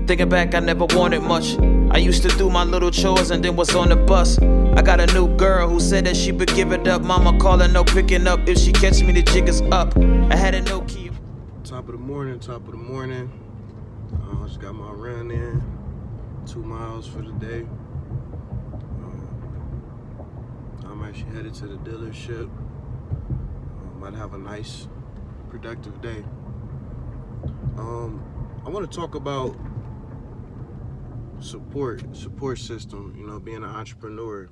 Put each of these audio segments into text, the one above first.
Thinking back, I never wanted much. I used to do my little chores and then was on the bus. I got a new girl who said that she would give it up. Mama calling, no picking up. If she catch me, the jig is up. I had a no key. Top of the morning. Just got my run in. 2 miles for the day. I'm actually headed to the dealership. Might have a nice, productive day. I want to talk about support system, being an entrepreneur.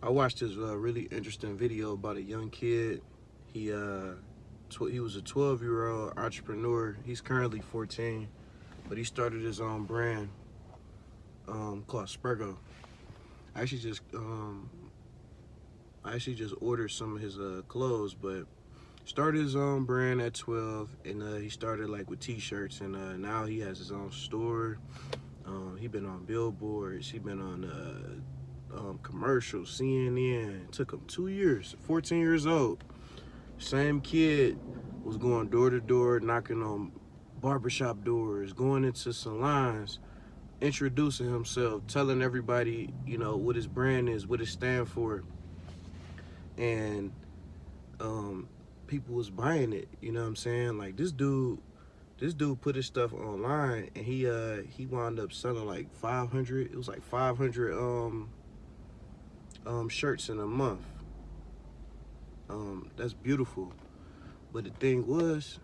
I watched this really interesting video about a young kid. He was a 12-year-old entrepreneur. He's currently 14, but he started his own brand called Spurgo. I actually just ordered some of his clothes, but started his own brand at 12, and he started like with t-shirts, and now he has his own store. He been on billboards, he been on commercials, CNN. It took him 2 years. 14 years old, same kid was going door to door, knocking on barbershop doors, going into salons, introducing himself, telling everybody what his brand is, what it stands for, and people was buying it. You know what I'm saying? Like this dude put his stuff online, and he wound up selling like 500. It was like 500 shirts in a month. That's beautiful. But the thing was,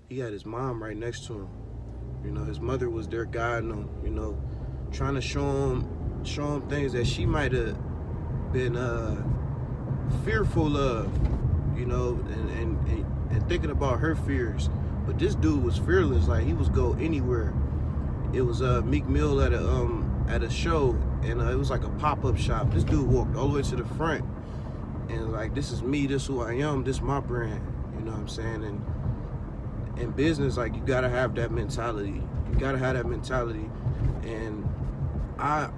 he had his mom right next to him. His mother was there guiding him. Trying to show him things that she might have been fearful of. And thinking about her fears. But this dude was fearless. Like, he was go anywhere. It was Meek Mill at a show, and it was like a pop-up shop. This dude walked all the way to the front, and like, this is me, this is who I am, this is my brand. You know what I'm saying? And in business, like, you gotta have that mentality. You gotta have that mentality. And I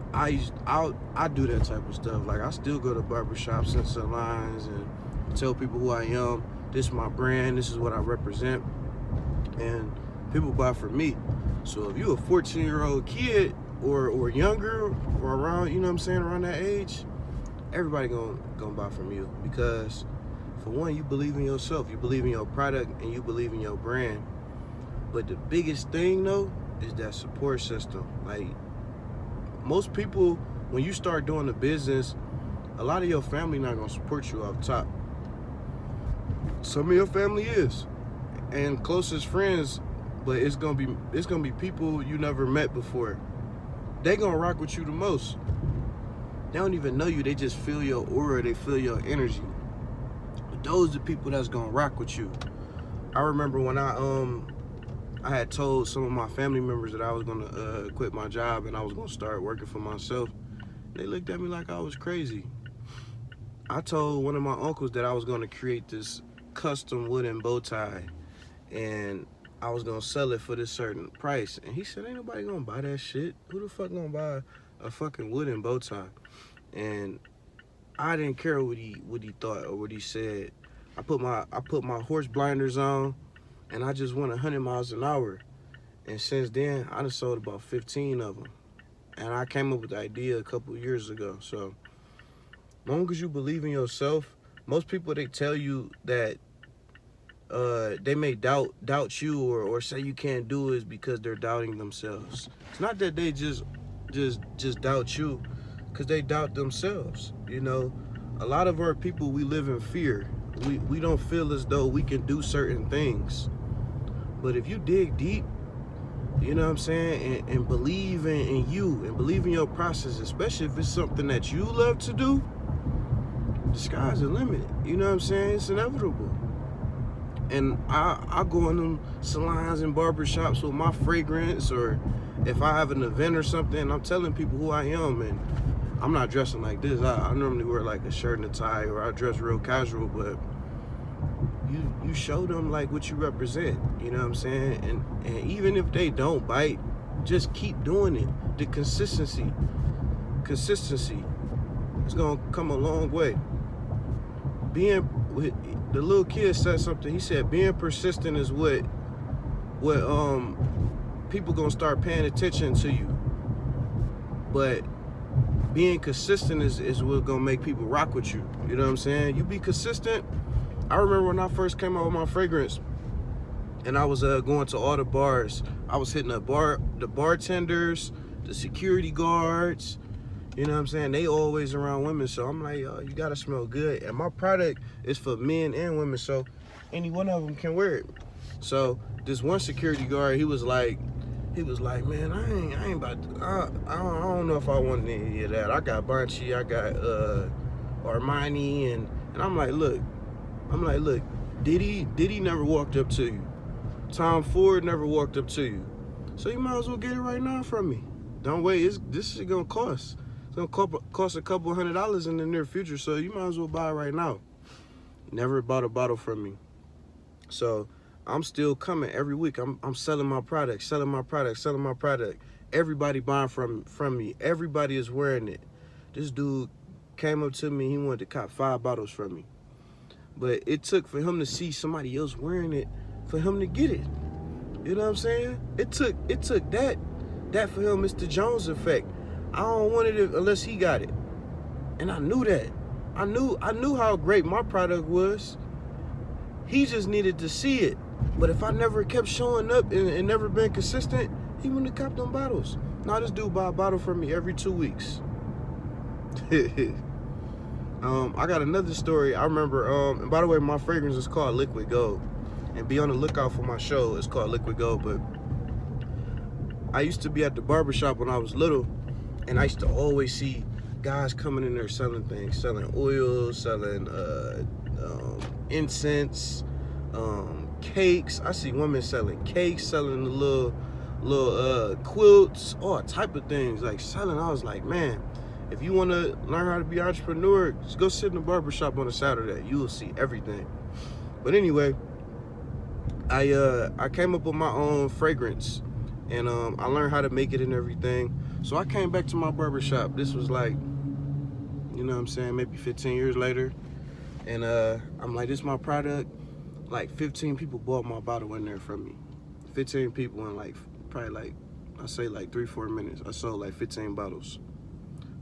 do that type of stuff. Like, I still go to barbershops and salons and tell people who I am. This is my brand. This is what I represent. And people buy from me. So if you a 14-year-old kid or younger or around, around that age, everybody gonna buy from you, because for one, you believe in yourself, you believe in your product, and you believe in your brand. But the biggest thing though is that support system. Like, most people, when you start doing a business, a lot of your family not gonna support you off top. Some of your family is, and closest friends, but it's gonna be people you never met before. They gonna rock with you the most. They don't even know you, they just feel your aura, they feel your energy. But those are the people that's gonna rock with you. I remember when I had told some of my family members that I was gonna quit my job and I was gonna start working for myself. They looked at me like I was crazy. I told one of my uncles that I was gonna create this custom wooden bow tie, and I was gonna sell it for this certain price. And he said, ain't nobody gonna buy that shit. Who the fuck gonna buy a fucking wooden bow tie? And I didn't care what he thought or what he said. I put my horse blinders on, and I just went 100 miles an hour. And since then, I done sold about 15 of them. And I came up with the idea a couple of years ago. So, as long as you believe in yourself, most people, they tell you that they may doubt you or say you can't do it because they're doubting themselves. It's not that they just doubt you, because they doubt themselves. A lot of our people, we live in fear. We don't feel as though we can do certain things. But if you dig deep, you know what I'm saying, and believe in you and believe in your process, especially if it's something that you love to do, the sky's the limit. You know what I'm saying? It's inevitable. And I go in them salons and barbershops with my fragrance, or if I have an event or something, I'm telling people who I am, and I'm not dressing like this. I normally wear like a shirt and a tie, or I dress real casual, but you show them like what you represent, you know what I'm saying? And even if they don't bite, just keep doing it. The consistency is gonna come a long way. The little kid said something. He said being persistent is what people gonna start paying attention to you. But being consistent is what's gonna make people rock with you. You know what I'm saying? You be consistent. I remember when I first came out with my fragrance, and I was going to all the bars. I was hitting the bartenders, the security guards. You know what I'm saying? They always around women, so I'm like, yo, you gotta smell good. And my product is for men and women, so any one of them can wear it. So this one security guard, he was like, man, I ain't about to, I don't know if I want any of that. I got Banshee, I got Armani, and I'm like, look, Diddy never walked up to you. Tom Ford never walked up to you. So you might as well get it right now from me. Don't wait, this is gonna cost. It's gonna cost a couple $100 in the near future, so you might as well buy it right now. Never bought a bottle from me. So I'm still coming every week. I'm selling my product. Everybody buying from me. Everybody is wearing it. This dude came up to me. He wanted to cop 5 bottles from me. But it took for him to see somebody else wearing it for him to get it. You know what I'm saying? It took that for him. It's the Jones effect. I don't want it unless he got it. And I knew that. I knew how great my product was. He just needed to see it. But if I never kept showing up and never been consistent, he wouldn't have copped them bottles. Now this dude buy a bottle from me every 2 weeks. I got another story. I remember, and by the way, my fragrance is called Liquid Gold. And be on the lookout for my show. It's called Liquid Gold. But I used to be at the barbershop when I was little, and I used to always see guys coming in there selling things, selling oils, selling incense, cakes. I see women selling cakes, selling the little quilts, all type of things, like selling. I was like, man, if you want to learn how to be an entrepreneur, just go sit in the barbershop on a Saturday. You will see everything. But anyway, I came up with my own fragrance, and I learned how to make it and everything. So I came back to my barbershop. This was like, you know what I'm saying, maybe 15 years later. And I'm like, this is my product. Like 15 people bought my bottle in there from me. 15 people in like, probably like, I say like 3-4 minutes. I sold like 15 bottles.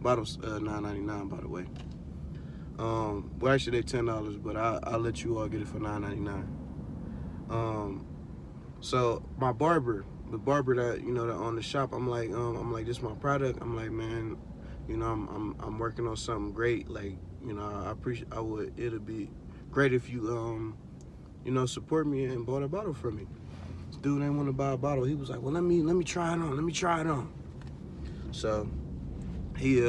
Bottles $9.99, by the way. Well, actually they $10, but I'll let you all get it for $9.99. So my barber, the barber that, you know, that owned the shop, I'm like, this is my product. I'm like, man, you know, I'm working on something great. Like, you know, it'll be great if you, you know, support me and bought a bottle from me. This dude didn't want to buy a bottle. He was like, well, let me try it on. Let me try it on. So he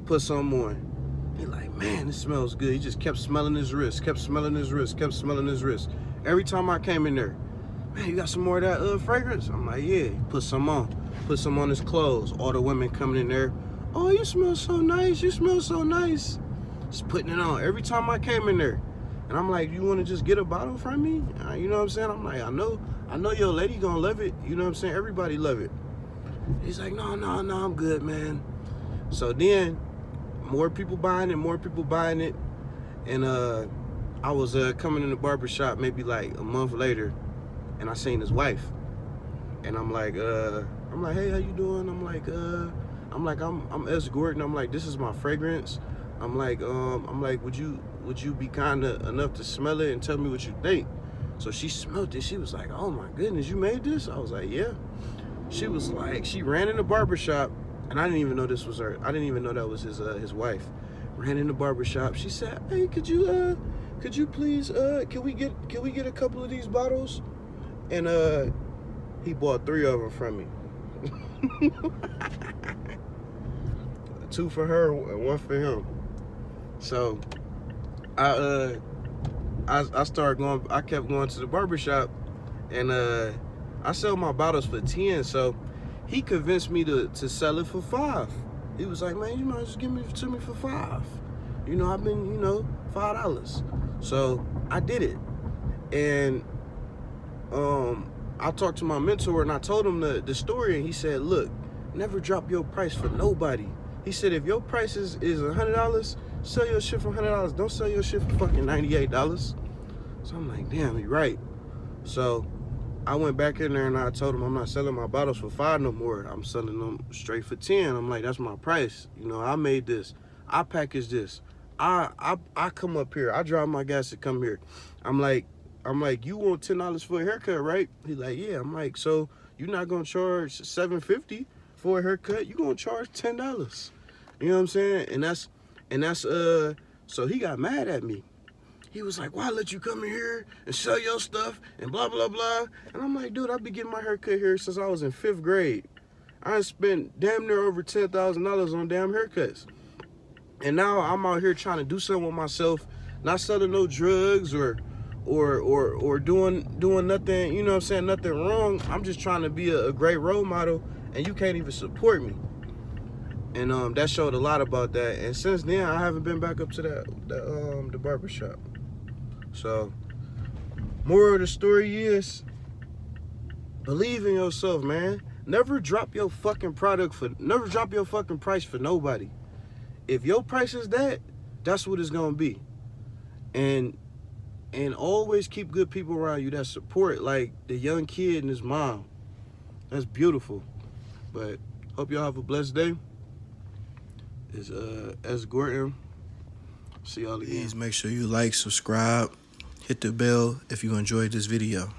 put some on. He like, man, this smells good. He just kept smelling his wrist, kept smelling his wrist. Every time I came in there, man, you got some more of that fragrance? I'm like, yeah. He put some on his clothes. All the women coming in there, oh, you smell so nice. You smell so nice. Just putting it on every time I came in there. And I'm like, you want to just get a bottle from me? You know what I'm saying? I'm like, I know your lady gonna love it. You know what I'm saying? Everybody love it. He's like, no, I'm good, man. So then, more people buying it. And I was coming in the barbershop maybe like a month later, and I seen his wife. And I'm like, hey, how you doing? I'm S. Gordon. I'm like, this is my fragrance. I'm like, would you be kind enough to smell it and tell me what you think? So she smelled it. She was like, oh my goodness, you made this? I was like, yeah. She was like, she ran in the barbershop, and I didn't even know this was her. I didn't even know that was his wife. Ran in the barbershop. She said, hey, could you please, can we get a couple of these bottles? And he bought 3 of them from me. 2 for her and 1 for him. So I started going. I kept going to the barbershop, and I sell my bottles for 10. So he convinced me to sell it for 5. He was like, man, you might just give it to me for 5. You know, I've been, you know, $5. So I did it, and I talked to my mentor, and I told him the story, and he said, look, never drop your price for nobody. He said, if your price is $100, sell your shit for $100. Don't sell your shit for fucking $98. So I'm like, damn, you're right. So I went back in there and I told him I'm not selling my bottles for $5 no more. I'm selling them straight for 10. I'm like, that's my price. You know, I made this. I packaged this. I come up here. I drive my gas to come here. I'm like, you want $10 for a haircut, right? He's like, yeah. I'm like, so you're not gonna charge $7.50 for a haircut? You gonna charge $10? You know what I'm saying? And that's so he got mad at me. He was like, why let you come in here and sell your stuff and blah, blah, blah. And I'm like, dude, I've been getting my haircut here since I was in 5th grade. I spent damn near over $10,000 on damn haircuts. And now I'm out here trying to do something with myself, not selling no drugs or doing nothing, you know what I'm saying, nothing wrong. I'm just trying to be a great role model, and you can't even support me. And that showed a lot about that. And since then, I haven't been back up to the barbershop. So, moral of the story is, believe in yourself, man. Never drop your fucking price for nobody. If your price is that, that's what it's gonna be. And always keep good people around you that support, like the young kid and his mom. That's beautiful. But hope y'all have a blessed day. It's S. Gordon. See y'all again. Please make sure you like, subscribe, hit the bell if you enjoyed this video.